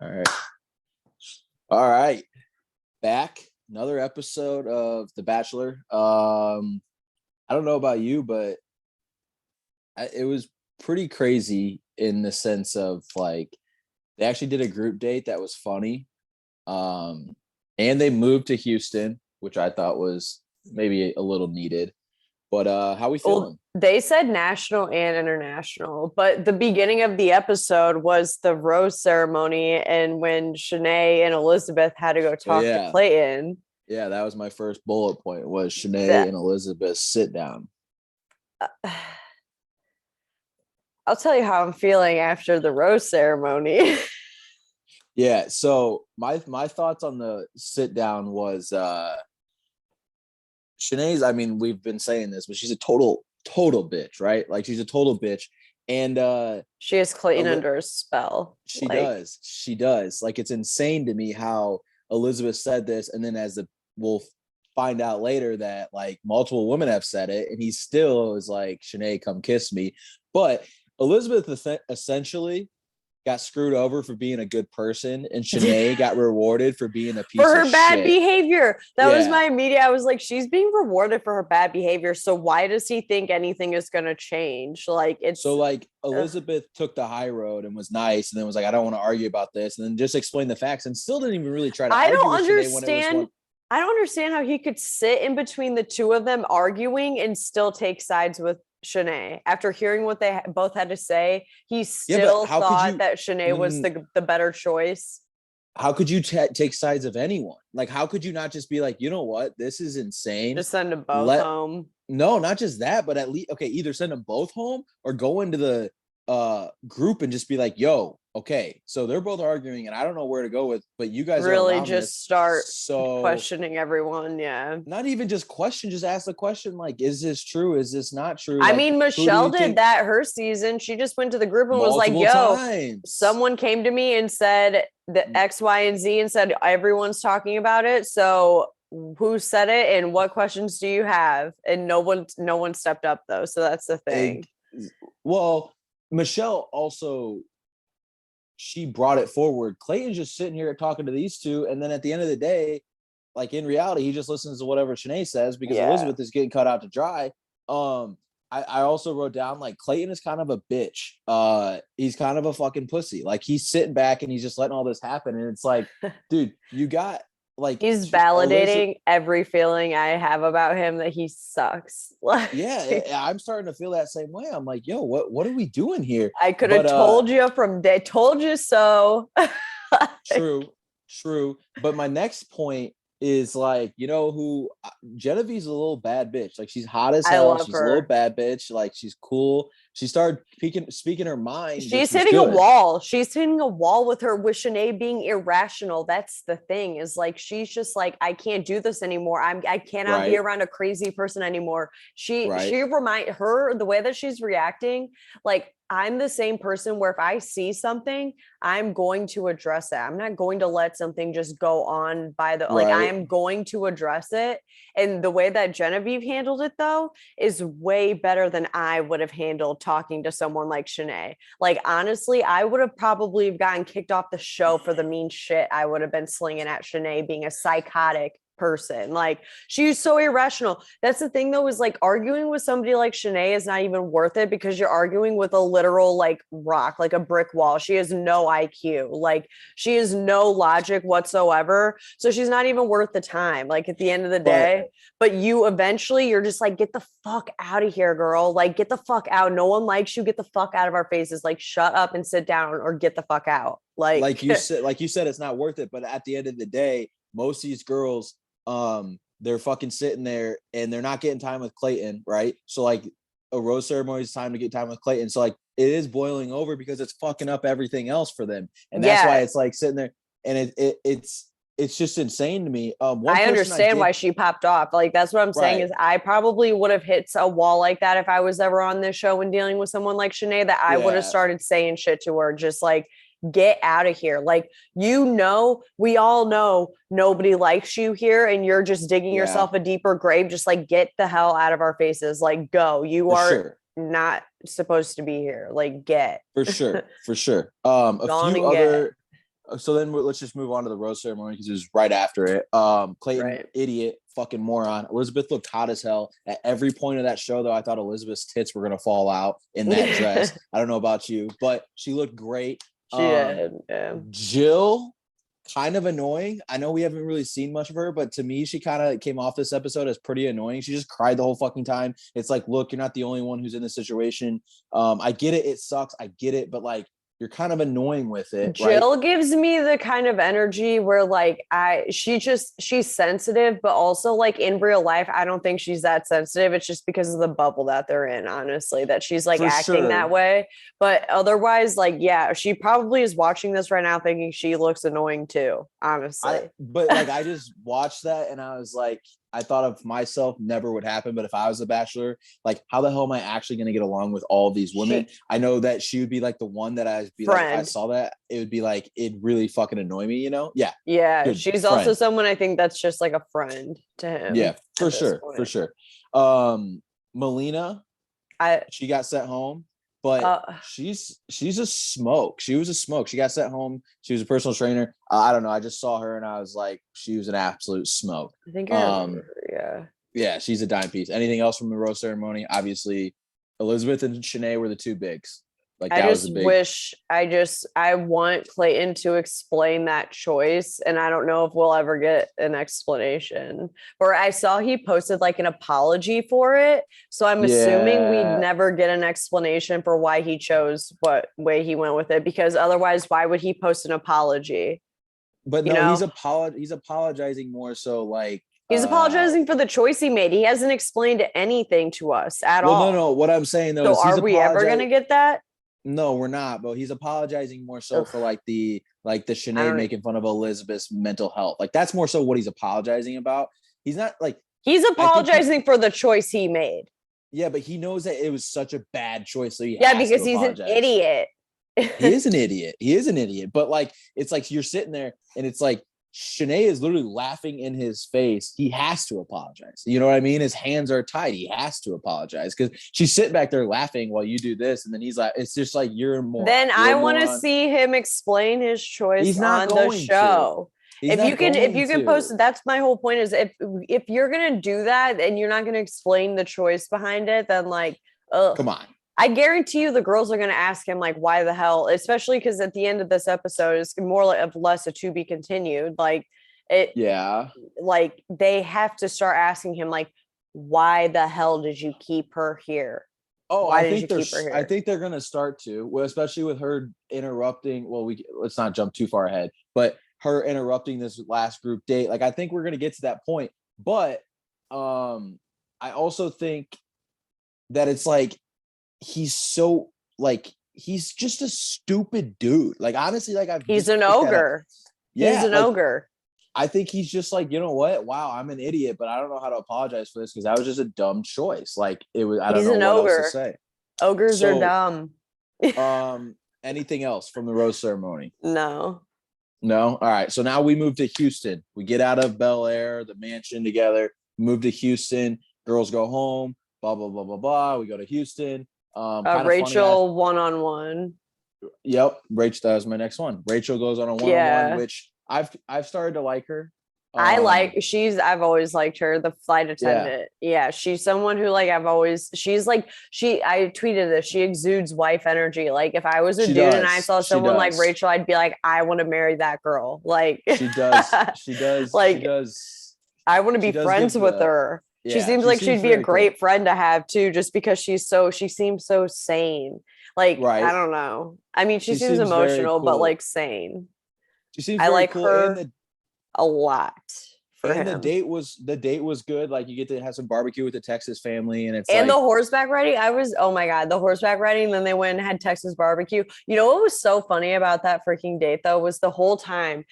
All right. All right. Back. Another episode of The Bachelor. I don't know about you, but it was pretty crazy in the sense of like they actually did a group date that was funny. And they moved to Houston, which I thought was maybe a little needed. But how we feeling? Well, they said national and international, but the beginning of the episode was the rose ceremony, and when Shanae and Elizabeth had to go talk to Clayton. Yeah, that was my first bullet point was Shanae that, and Elizabeth sit down. I'll tell you how I'm feeling after the rose ceremony. Yeah, so my thoughts on the sit down was Shanae's, I mean, we've been saying this, but she's a total bitch, right? Like she's a total bitch. And she has Clayton under a spell. She does. Like it's insane to me how Elizabeth said this, and then we'll find out later that like multiple women have said it, and he still is like, Shanae, come kiss me. But Elizabeth essentially got screwed over for being a good person, and Shanae got rewarded for being a piece of shit. For her bad behavior. That was my immediate. I was like, she's being rewarded for her bad behavior. So why does he think anything is going to change? Like it's so like Elizabeth took the high road and was nice, and then was like, I don't want to argue about this, and then just explained the facts, and still didn't even really try to. I don't understand how he could sit in between the two of them arguing and still take sides with Shanae. After hearing what they both had to say, he still thought that Shanae was the better choice. How could you take sides of anyone? Like, how could you not just be like, you know what, this is insane, just send them both home? No, not just that, but at least either send them both home or go into the group and just be like, yo, okay, so they're both arguing and I don't know where to go with, but you guys really just start questioning everyone. Yeah, not even just question, just ask the question like, is this true, is this not true? I mean, Michelle did that her season. She just went to the group and was like, yo, someone came to me and said the X, Y, and Z and said everyone's talking about it, so who said it and what questions do you have? And no one stepped up though, so that's the thing. Well, Michelle also, she brought it forward. Clayton's just sitting here talking to these two, and then at the end of the day, like in reality, he just listens to whatever Shanae says because Elizabeth is getting cut out to dry. I also wrote down like Clayton is kind of a bitch. He's kind of a fucking pussy. Like he's sitting back and he's just letting all this happen, and it's like, dude, you got like he's validating every feeling I have about him that he sucks. Yeah, I'm starting to feel that same way. I'm like, yo, what are we doing here? I could have told you from day, told you so. True. But my next point is like, you know who, Genevieve's a little bad bitch. Like she's hot as hell. She's a little bad bitch. Like she's cool. She started speaking her mind. She's hitting a wall. She's hitting a wall with Shanae being irrational. That's the thing, is like she's just like, I can't do this anymore. I cannot be around a crazy person anymore. She remind her the way that she's reacting, like I'm the same person where if I see something, I'm going to address it. I'm not going to let something just go on by the like I am going to address it. And the way that Genevieve handled it though is way better than I would have handled talking to someone like Shanae. Like honestly, I would have probably gotten kicked off the show for the mean shit I would have been slinging at Shanae being a psychotic person. Like she's so irrational. That's the thing though, is like arguing with somebody like Shanae is not even worth it because you're arguing with a literal like rock, like a brick wall. She has no IQ, like she has no logic whatsoever, so she's not even worth the time, like at the end of the day. But you eventually you're just like, get the fuck out of here, girl, like get the fuck out. No one likes you, get the fuck out of our faces, like shut up and sit down or get the fuck out. Like you said it's not worth it, but at the end of the day, most of these girls, they're fucking sitting there and they're not getting time with Clayton, right? So like a rose ceremony is time to get time with Clayton. So like it is boiling over because it's fucking up everything else for them, and that's why it's like sitting there, and it's just insane to me. I understand why she popped off. Like that's what I'm saying is I probably would have hit a wall like that if I was ever on this show and dealing with someone like Shanae, that I would have started saying shit to her, just like, get out of here. Like, you know, we all know nobody likes you here and you're just digging yourself a deeper grave. Just like, get the hell out of our faces. Like, go. You are not supposed to be here. Like, get. For sure. So then let's just move on to the rose ceremony because it was right after it. Clayton, idiot, fucking moron. Elizabeth looked hot as hell. At every point of that show, though, I thought Elizabeth's tits were going to fall out in that dress. I don't know about you, but she looked great. She did, yeah. Jill, kind of annoying. I know we haven't really seen much of her, but to me, she kind of came off this episode as pretty annoying. She just cried the whole fucking time. It's like, look, you're not the only one who's in this situation. I get it. It sucks. I get it. But like, you're kind of annoying with it. Jill right? gives me the kind of energy where like she's sensitive, but also like in real life, I don't think she's that sensitive. It's just because of the bubble that they're in, honestly, that she's like acting that way. But otherwise, like, yeah, she probably is watching this right now thinking she looks annoying too, honestly. But like, I just watched that and I was like, I thought of myself, never would happen. But if I was a bachelor, like, how the hell am I actually going to get along with all these women? I know that she would be like the one that I'd be like, I saw that. It would be like, it'd really fucking annoy me, you know? Yeah. Yeah. She's also someone I think that's just like a friend to him. Yeah, for sure. For sure. Melina, she got sent home. But she's a smoke. She was a smoke. She got sent home. She was a personal trainer. I don't know. I just saw her and I was like, she was an absolute smoke. I think I remember her, yeah. Yeah, she's a dime piece. Anything else from the rose ceremony? Obviously, Elizabeth and Shanae were the two bigs. Like, that was a big... I want Clayton to explain that choice, and I don't know if we'll ever get an explanation. Or I saw he posted like an apology for it, so I'm assuming we'd never get an explanation for why he chose what way he went with it, because otherwise, why would he post an apology? But no, he's apologizing more so like... He's apologizing for the choice he made. He hasn't explained anything to us at all. No. What I'm saying though, so are we ever going to get that? No, we're not. But he's apologizing more so for like the Shanae making fun of Elizabeth's mental health. Like, that's more so what he's apologizing about. He's not like... He's apologizing for the choice he made. Yeah, but he knows that it was such a bad choice. So because he's an idiot. He is an idiot. But like, it's like you're sitting there and it's like, Shanae is literally laughing in his face. He has to apologize. You know what I mean? His hands are tied. He has to apologize because she's sitting back there laughing while you do this. And then he's like, it's just like, you're more. Then I want to see him explain his choice on the show. If you can post it, that's my whole point is if you're going to do that and you're not going to explain the choice behind it, then like, come on. I guarantee you the girls are going to ask him like, why the hell, especially because at the end of this episode it's more like less a to be continued. Like it. Yeah. Like they have to start asking him like, why the hell did you keep her here? Oh, I think they're going to start to, well, especially with her interrupting. Well, let's not jump too far ahead, but her interrupting this last group date. Like, I think we're going to get to that point, but I also think that it's like, he's so like, he's just a stupid dude. Like, honestly, like he's an ogre. Yeah, he's an ogre. I think he's just like, you know what? Wow, I'm an idiot, but I don't know how to apologize for this because that was just a dumb choice. Like, it was. I don't know what else to say. Ogres are dumb. Anything else from the rose ceremony? No. All right. So now we move to Houston. We get out of Bel Air, the mansion together. Move to Houston. Girls go home. Blah blah blah blah blah. We go to Houston. Rachel one-on-one. Yep, Rachel. That was my next one. Rachel goes on a one-on-one, which I've started to like her. I've always liked her, the flight attendant. Yeah, she's someone who like I tweeted this. She exudes wife energy. Like if I was a dude and I saw someone like Rachel, I'd be like, I want to marry that girl. Like she does. Like she does. I want to be friends with her. Yeah, she seems like she'd be a great friend to have too, just because she seems so sane. Like, I don't know. I mean, she seems emotional, but like sane. She seems very cool. Her a lot. The date was good. Like, you get to have some barbecue with the Texas family, and the horseback riding. Oh my God, the horseback riding. And then they went and had Texas barbecue. You know what was so funny about that freaking date though was the whole time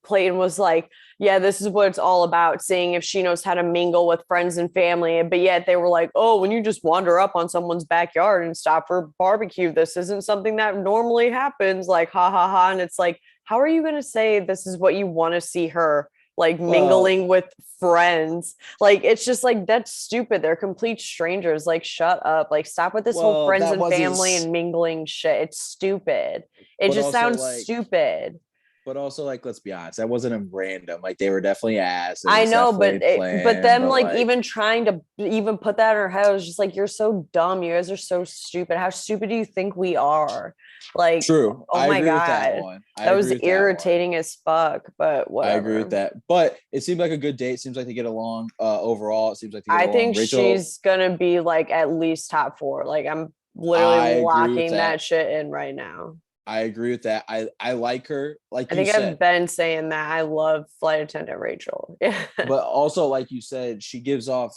Clayton was like, yeah, this is what it's all about, seeing if she knows how to mingle with friends and family. But yet they were like, oh, when you just wander up on someone's backyard and stop for barbecue, this isn't something that normally happens. Like, ha ha ha. And it's like, how are you going to say this is what you want to see her like mingling with friends. Like, it's just like, that's stupid. They're complete strangers. Like, shut up. Like, stop with this whole friends and family and mingling shit. It's stupid. It just sounds stupid. But also, like, let's be honest, that wasn't a random. Like, they were definitely ass. I know, but them like even trying to even put that in her head, I was just like, you're so dumb. You guys are so stupid. How stupid do you think we are? Like, true. Oh my god, that was irritating as fuck. But whatever. I agree with that. But it seemed like a good date. It seems like they get along. Overall, it seems like they get along. I think she's gonna be like at least top 4. Like, I'm literally locking that shit in right now. I agree with that. I like her. Like, I think I've been saying that. I love flight attendant Rachel. Yeah. But also, like you said, she gives off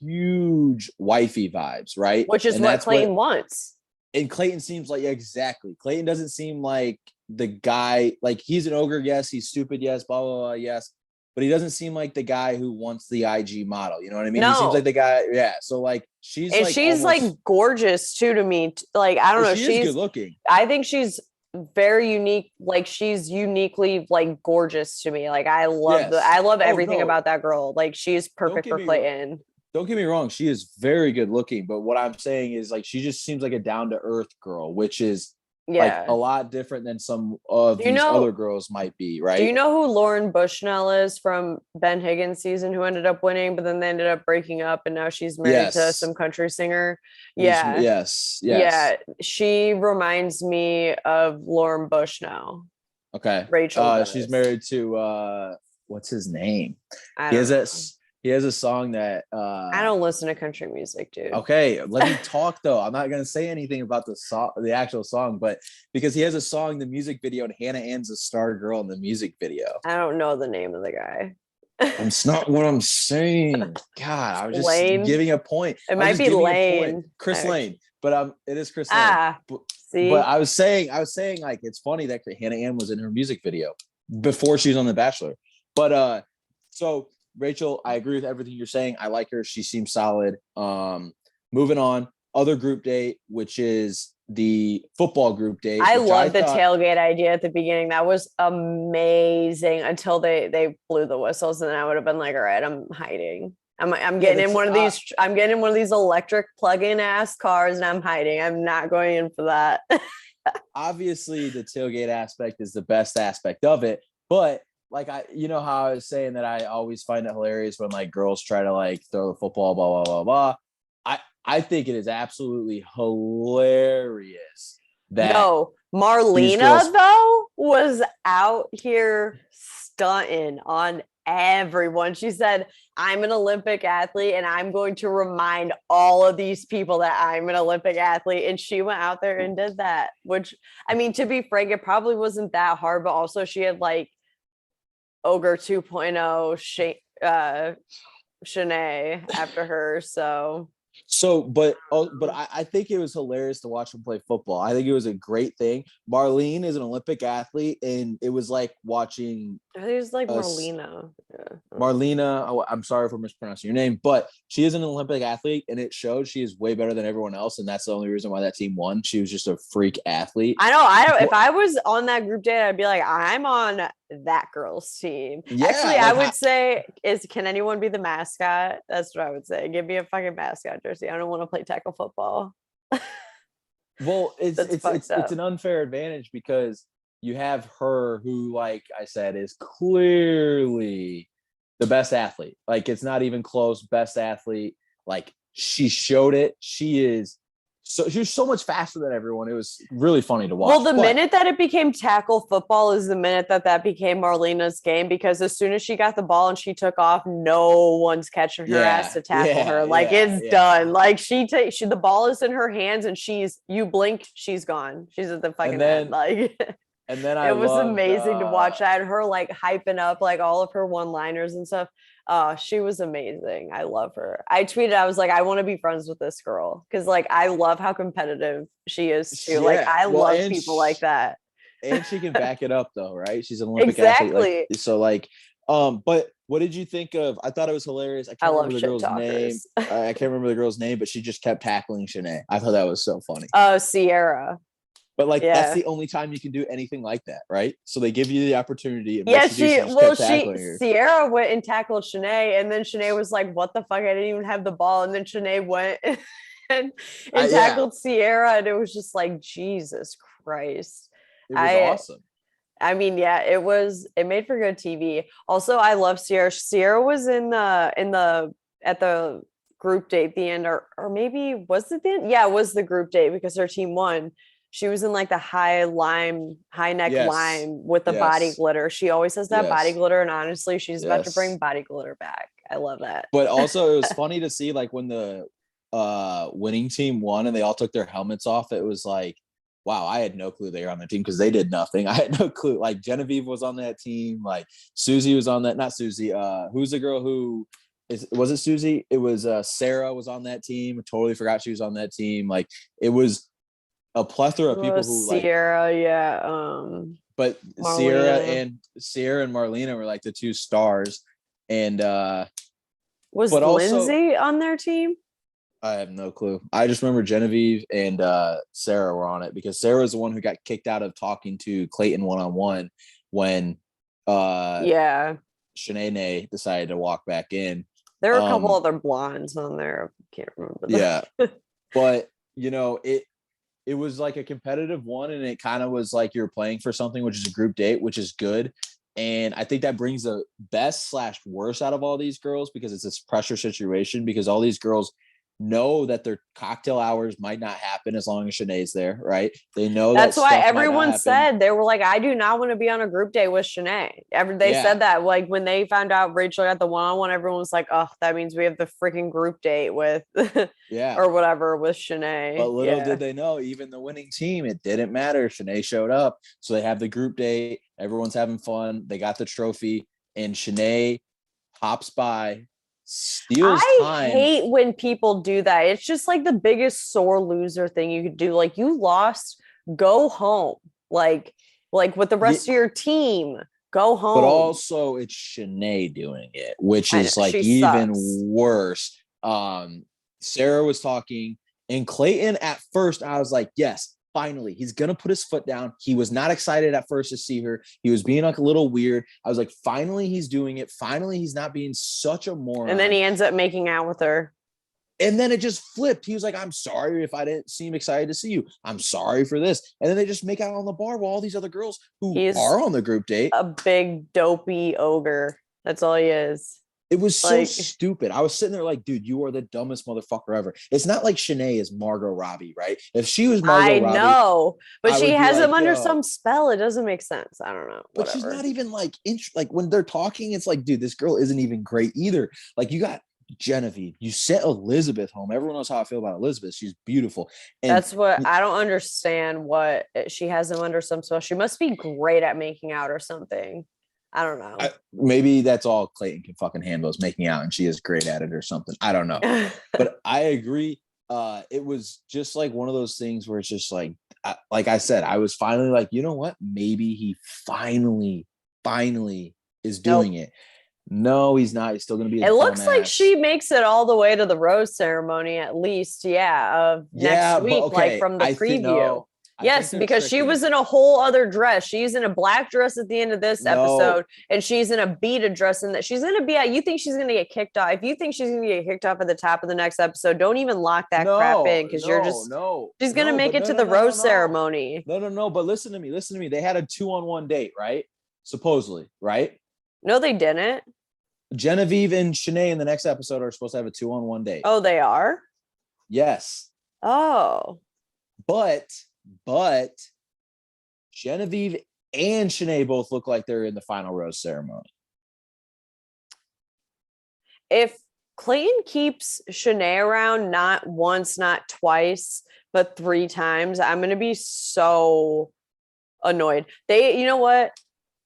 huge wifey vibes, right? Which is what Clayton wants. And Clayton seems like, exactly. Clayton doesn't seem like the guy, like, he's an ogre, yes. He's stupid, yes. Blah, blah, blah, yes. But he doesn't seem like the guy who wants the IG model. You know what I mean? No. He seems like the guy. Yeah. So, like, she's like gorgeous too to me. Like, I don't know. She's good looking. I think she's very unique. Like, she's uniquely like gorgeous to me. Like, I love everything about that girl. Like, she's perfect for Clayton. Don't get me wrong. She is very good looking. But what I'm saying is, like, she just seems like a down to earth girl, which is like a lot different than some of these other girls might be, right? Do you know who Lauren Bushnell is from Ben Higgins' season, who ended up winning, but then they ended up breaking up and now she's married to some country singer? Yeah. Yes. Yeah. She reminds me of Lauren Bushnell. Okay. Rachel. She's married to what's his name? He has a song that I don't listen to country music, dude. Okay, let me talk though. I'm not gonna say anything about the song, the actual song, but because he has a song, the music video, and Hannah Ann's a star girl in the music video. I don't know the name of the guy. It's not what I'm saying. God, I was just giving a point. It might be Lane. Chris Lane, but it is Chris Lane. See? But I was saying like, it's funny that Hannah Ann was in her music video before she was on The Bachelor. But so Rachel, I agree with everything you're saying. I like her. She seems solid. Moving on, other group date, which is the football group date. I love the tailgate idea at the beginning. That was amazing until they blew the whistles, and then I would have been like, all right, I'm hiding. I'm getting in one of these. I'm getting in one of these electric plug-in ass cars, and I'm hiding. I'm not going in for that. Obviously, the tailgate aspect is the best aspect of it, but like, you know how I was saying that I always find it hilarious when like girls try to like throw the football, blah, blah, blah, blah. I think it is absolutely hilarious that Marlena though was out here stunting on everyone. She said, I'm an Olympic athlete and I'm going to remind all of these people that I'm an Olympic athlete. And she went out there and did that, which, I mean, to be frank, it probably wasn't that hard, but also she had like Ogre 2.0 Shanaenae after her. But I think it was hilarious to watch him play football. I think it was a great thing. Marlene is an Olympic athlete, and it was like watching. I think it was like Marlena. Yeah. Marlena. Oh, I'm sorry for mispronouncing your name, but she is an Olympic athlete, and it showed she is way better than everyone else, and that's the only reason why that team won. She was just a freak athlete. I know. If I was on that group date, I'd be like, I'm on that girl's team. Yeah, actually, I would say, can anyone be the mascot? That's what I would say. Give me a fucking mascot jersey. I don't want to play tackle football. Well, it's an unfair advantage because you have her who, like I said, is clearly the best athlete. Like, it's not even close. Best athlete. Like, she showed it. She was so much faster than everyone. It was really funny to watch. Well, the minute that it became tackle football is the minute that became Marlena's game, because as soon as she got the ball and she took off, no one's catching her ass to tackle her. Like, it's done. Like, the ball is in her hands and you blink, she's gone. She's at the fucking end. Like, and then it was amazing to watch that. Her like hyping up like all of her one-liners and stuff. She was amazing. I love her. I tweeted, I was like, I want to be friends with this girl because like I love how competitive she is too. Like, I love people like that. And she can back it up though, right? She's an Olympic athlete. Like, so like, but what did you think of? I thought it was hilarious. I can't remember the girl's name. I can't remember the girl's name, but she just kept tackling Shanae. I thought that was so funny. Sierra. But like that's the only time you can do anything like that, right? So they give you the opportunity. And Sierra went and tackled Shanae, and then Shanae was like, "What the fuck? I didn't even have the ball." And then Shanae went and tackled Sierra, and it was just like, Jesus Christ. It was awesome. I mean, yeah, it made for good TV. Also, I love Sierra. Sierra was at the group date the end, or maybe was it the end? Yeah, it was the group date because her team won. She was in like the high neck lime with the body glitter. She always has that body glitter, and honestly, she's about to bring body glitter back. I love that. But also, it was funny to see like when the winning team won and they all took their helmets off. It was like, wow, I had no clue they were on the team because they did nothing. I had no clue. Like Genevieve was on that team. Like Susie was on that. Not Susie. Who's the girl who was it Susie? It was Sarah was on that team. I totally forgot she was on that team. Like it was a plethora of people who Sierra, but Marlena. Sierra and Marlena were like the two stars. And was Lindsay on their team? I have no clue. I just remember Genevieve and Sarah were on it because Sarah was the one who got kicked out of talking to Clayton one-on-one when Shanaenae decided to walk back in. There were a couple other blondes on there. I can't remember that. Yeah. But it was like a competitive one, and it kind of was like you're playing for something, which is a group date, which is good. And I think that brings the best / worst out of all these girls because it's this pressure situation because all these girls know that their cocktail hours might not happen as long as Shanae's there, right? They know that's why everyone said they were like, I do not want to be on a group date with Shanae. They said that like when they found out Rachel got the one-on-one, everyone was like, oh, that means we have the freaking group date with or whatever with Shanae. But little did they know, even the winning team, it didn't matter. Shanae showed up. So they have the group date. Everyone's having fun. They got the trophy, and Shanae hops by, steals time. I hate when people do that. It's just like the biggest sore loser thing you could do. Like you lost, go home. Like with the rest of your team, go home. But also it's Shanae doing it, which is like even worse. Sarah was talking, and Clayton at first I was like, yes, finally, he's going to put his foot down. He was not excited at first to see her. He was being like a little weird. I was like, finally, he's doing it. Finally, he's not being such a moron. And then he ends up making out with her. And then it just flipped. He was like, I'm sorry if I didn't seem excited to see you. I'm sorry for this. And then they just make out on the bar while all these other girls who are on the group date. A big dopey ogre. That's all he is. It was so stupid. I was sitting there like, dude, you are the dumbest motherfucker ever. It's not like Shanae is Margot Robbie, right? If she was Margot Robbie. I know, but she has him under some spell. It doesn't make sense. I don't know. But she's not even like when they're talking, it's like, dude, this girl isn't even great either. Like you got Genevieve, you sent Elizabeth home. Everyone knows how I feel about Elizabeth. She's beautiful. And that's what I don't understand. What she has him under some spell. She must be great at making out or something. I don't know. Maybe that's all Clayton can fucking handle is making out, and she is great at it or something. I don't know. But I agree. It was just like one of those things where it's just like I said, I was finally like, you know what? Maybe he finally is doing it. No, he's not. He's still going to be. It looks like she makes it all the way to the rose ceremony, at least. Of next week, like from the preview. Yes, because she was in a whole other dress. She's in a black dress at the end of this episode, and she's in a beaded dress. And that she's going to be at. You think she's going to get kicked off? If you think she's going to get kicked off at the top of the next episode, don't even lock that crap in because you're just She's going to make it to the rose ceremony. No. But listen to me. They had a 2-on-1 date, right? Supposedly, right? No, they didn't. Genevieve and Shanae in the next episode are supposed to have a 2-on-1 date. Oh, they are? Yes. Oh. But Genevieve and Shanae both look like they're in the final rose ceremony. If Clayton keeps Shanae around not once, not twice, but 3 times, I'm going to be so annoyed. You know what?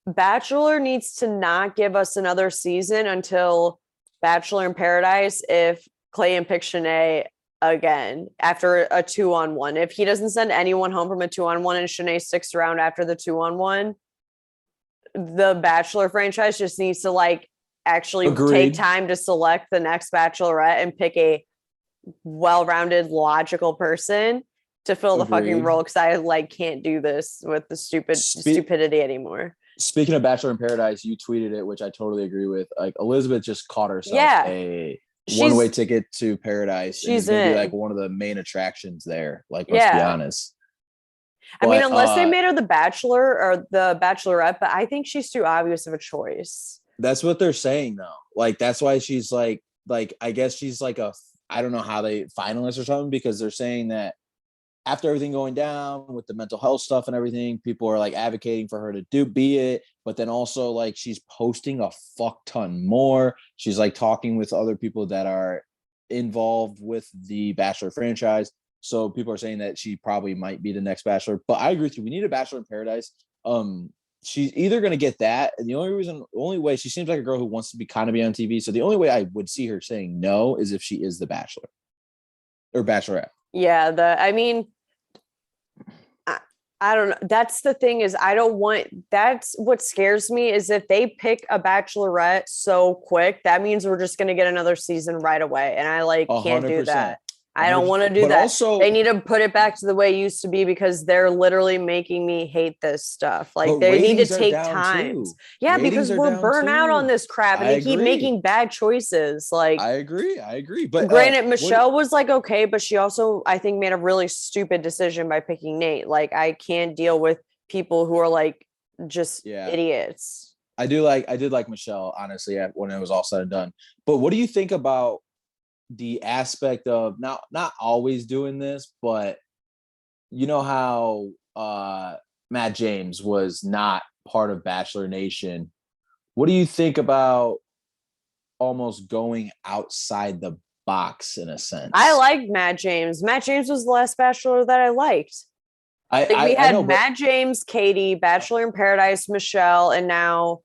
Bachelor needs to not give us another season until Bachelor in Paradise if Clayton picks Shanae again after a 2-on-1. If he doesn't send anyone home from a 2-on-1 and Shanae sticks around after the 2-on-1, the Bachelor franchise just needs to actually take time to select the next Bachelorette and pick a well-rounded, logical person to fill the fucking Agreed. role because I like can't do this with the stupidity anymore. Speaking of Bachelor in Paradise, you tweeted it, which I totally agree with. Like Elizabeth just caught herself a one-way ticket to paradise, and is going to be like one of the main attractions there. Like, let's be honest. I mean, unless they made her the Bachelor or the Bachelorette, but I think she's too obvious of a choice. That's what they're saying, though. Like, that's why she's like I guess she's like I don't know how they finalist or something, because they're saying that after everything going down with the mental health stuff and everything, people are like advocating for her to be it. But then also like she's posting a fuck ton more. She's like talking with other people that are involved with the Bachelor franchise. So people are saying that she probably might be the next Bachelor. But I agree with you. We need a Bachelor in Paradise. She's either going to get that. And the only way, she seems like a girl who wants to be on TV. So the only way I would see her saying no is if she is the Bachelor or Bachelorette. Yeah, I don't know. That's the thing is that's what scares me is if they pick a Bachelorette so quick, that means we're just going to get another season right away. And I can't 100%. Do that. I don't want to do that. Also, they need to put it back to the way it used to be because they're literally making me hate this stuff. Like they need to take time. Yeah, because we're burnt out on this crap and they keep making bad choices. Like I agree. But granted, Michelle was like, okay, but she also, I think, made a really stupid decision by picking Nate. Like I can't deal with people who are like just idiots. I did like Michelle, honestly, when it was all said and done. But what do you think about the aspect of not always doing this, but you know how Matt James was not part of Bachelor Nation? What do you think about almost going outside the box in a sense? I liked Matt James. Matt James was the last Bachelor that I liked. We had Matt James, Katie, Bachelor in Paradise, Michelle, and now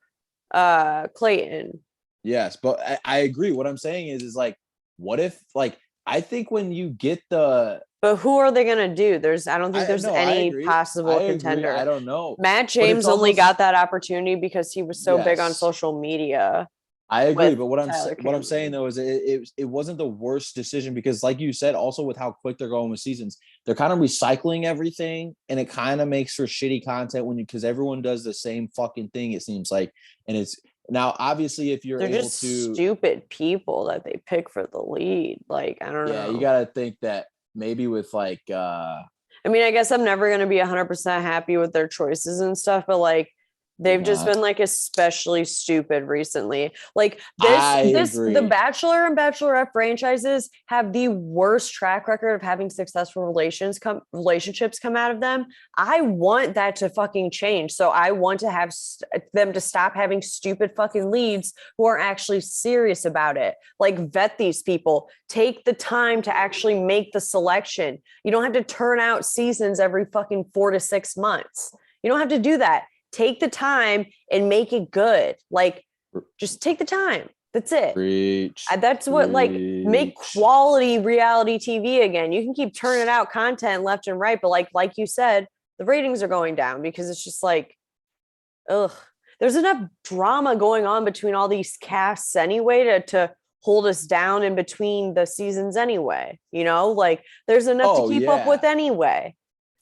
Clayton. Yes, but I agree. What I'm saying is like, what if, like, I think when you get but who are they going to do? I don't think there's any possible contender. I don't know. Matt James only got that opportunity because he was so big on social media. I agree. But what I'm saying though is it wasn't the worst decision because like you said, also with how quick they're going with seasons, they're kind of recycling everything and it kind of makes for shitty content because everyone does the same fucking thing, it seems like. And it's, now, obviously, if they're able just stupid people that they pick for the lead, like I don't know. Yeah, you got to think that maybe with like. I mean, I guess I'm never going to be 100% happy with their choices and stuff, but like they've just been like especially stupid recently. Like the Bachelor and Bachelorette franchises have the worst track record of having successful relationships come out of them. I want that to fucking change. So I want to have them to stop having stupid fucking leads who are actually serious about it. Like vet these people, take the time to actually make the selection. You don't have to turn out seasons every fucking 4 to 6 months. You don't have to do that. Take the time and make it good. Like, just take the time. That's it. That's what, like, make quality reality TV again. You can keep turning out content left and right, but like you said, the ratings are going down because it's just like, ugh. There's enough drama going on between all these casts anyway to hold us down in between the seasons anyway. You know, like there's enough to keep up with anyway.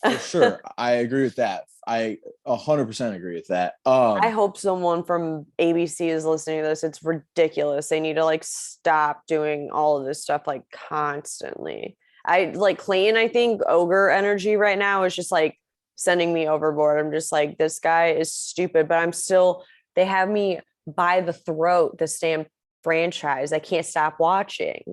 For sure. I agree with that. I 100% agree with that. I hope someone from ABC is listening to this. It's ridiculous. They need to like stop doing all of this stuff like constantly. I like Clayton. I think ogre energy right now is just like sending me overboard. I'm just like, this guy is stupid, but they have me by the throat, this damn franchise. I can't stop watching.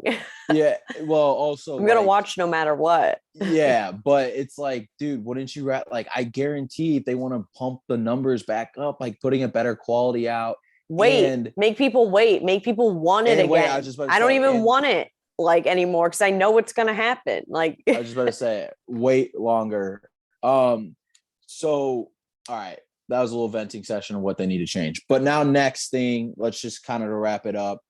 Yeah. Well, also I'm going to watch no matter what. Yeah. But it's like, dude, wouldn't you like, I guarantee if they want to pump the numbers back up, like putting a better quality out. Make people make people want it again. I don't even want it like anymore because I know what's going to happen. Like I was just about to say, wait longer. So, all right. That was a little venting session of what they need to change. But now next thing, let's just kind of to wrap it up.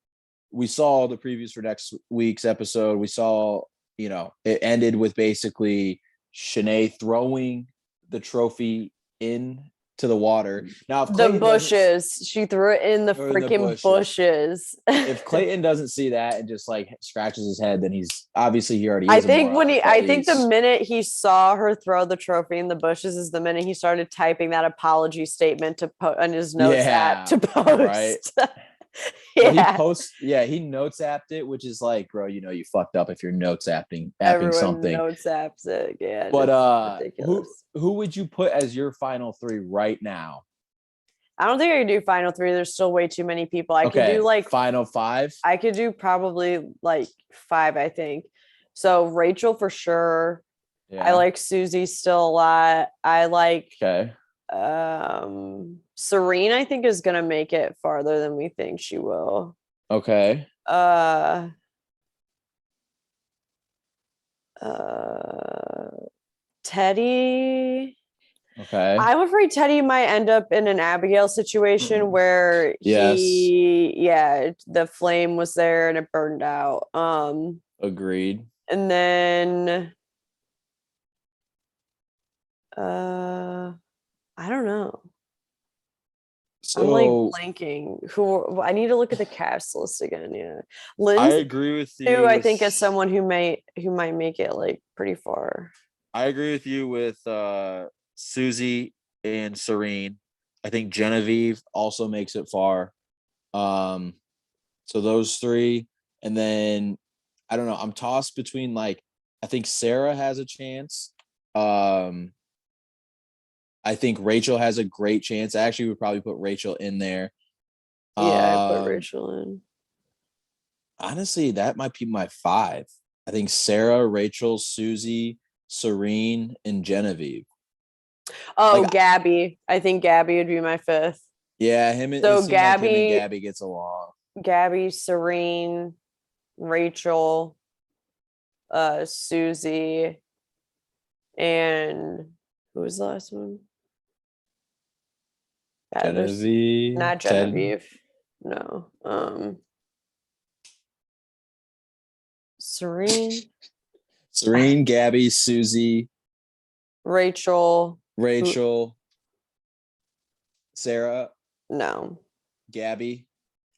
We saw the previews for next week's episode. We saw, it ended with basically Shanae throwing the trophy in to the water. Now, if The Clayton bushes. She threw it in the freaking bushes. If Clayton doesn't see that and just like scratches his head, then he's obviously he already is. I think the minute he saw her throw the trophy in the bushes is the minute he started typing that apology statement to put on his notes app to post. Right. Yeah. Well, he notes apped it, which is like, bro, you know, you fucked up if you're notes apping something. Notes apps it, yeah. But who would you put as your final three right now? I don't think I can do final three. There's still way too many people. I could do like final five. I could do probably like 5, I think. So Rachel for sure. Yeah. I like Susie still a lot. I like Serene, I think, is gonna make it farther than we think she will. Okay. Teddy. Okay. I'm afraid Teddy might end up in an Abigail situation where the flame was there and it burned out. Agreed. And then I don't know. So, I'm like blanking. Who I need to look at the cast list again. Yeah, Lindsay, I agree with you. I think is someone who might make it like pretty far. I agree with you with Susie and Serene. I think Genevieve also makes it far. So those three, and then I don't know. I'm tossed between like I think Sarah has a chance. I think Rachel has a great chance. I actually would probably put Rachel in there. Yeah, I put Rachel in. Honestly, that might be my 5. I think Sarah, Rachel, Susie, Serene, and Genevieve. Oh, like, Gabby. I think Gabby would be my 5th. Yeah, him and Gabby gets along. Gabby, Serene, Rachel, Susie, and who was the last one? Genevieve. Not Genevieve. No. Serene, Gabby, Susie, Rachel, Sarah. No. Gabby.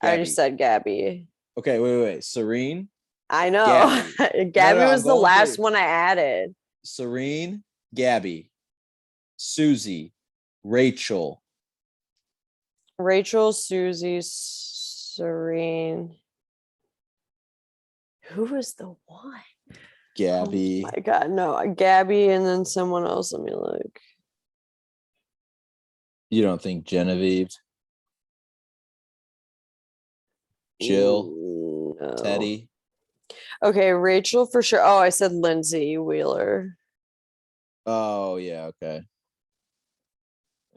I just said Gabby. Okay, wait. Serene. I know. Gabby was the last one I added. Serene, Gabby, Susie, Rachel, Susie, Serene. Who was the one? Gabby. Oh my God, no. Gabby and then someone else. Let me look. You don't think Genevieve? Jill? No. Teddy? Okay, Rachel for sure. Oh, I said Lindsay Wheeler. Oh, yeah, okay.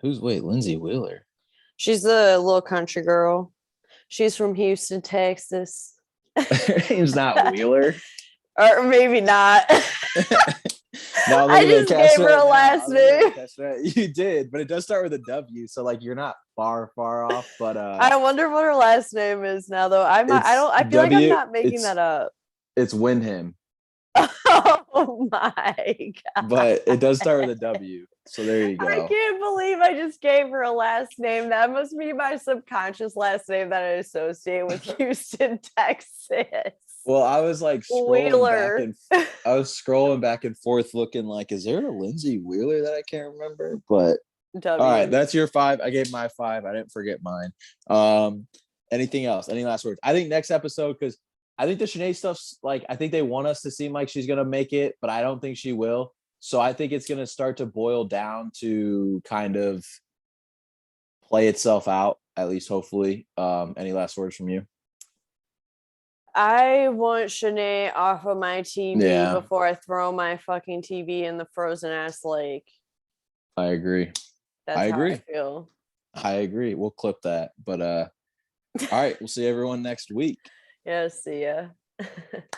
Lindsay Wheeler? She's the little country girl. She's from Houston, Texas. Her name's not Wheeler. Or maybe not. I just gave her a last name. You did, but it does start with a W, so like you're not far off. But I wonder what her last name is now, though. I feel like I'm not making that up. It's Wyndham. Oh my God. But it does start with a W. So there you go. I can't believe I just gave her a last name. That must be my subconscious last name that I associate with Houston, Texas. Well, I was like scrolling back and forth looking like, is there a Lindsay Wheeler that I can't remember? But all right, that's your 5. I gave my 5. I didn't forget mine. Anything else? Any last words? I think next episode, because I think the Shanae stuff's like, I think they want us to seem like she's going to make it, but I don't think she will. So I think it's going to start to boil down to kind of play itself out, at least hopefully. Any last words from you? I want Shanae off of my TV before I throw my fucking TV in the frozen ass lake. I agree. That's how I feel. I agree. We'll clip that. But all right, we'll see everyone next week. Yeah, see ya.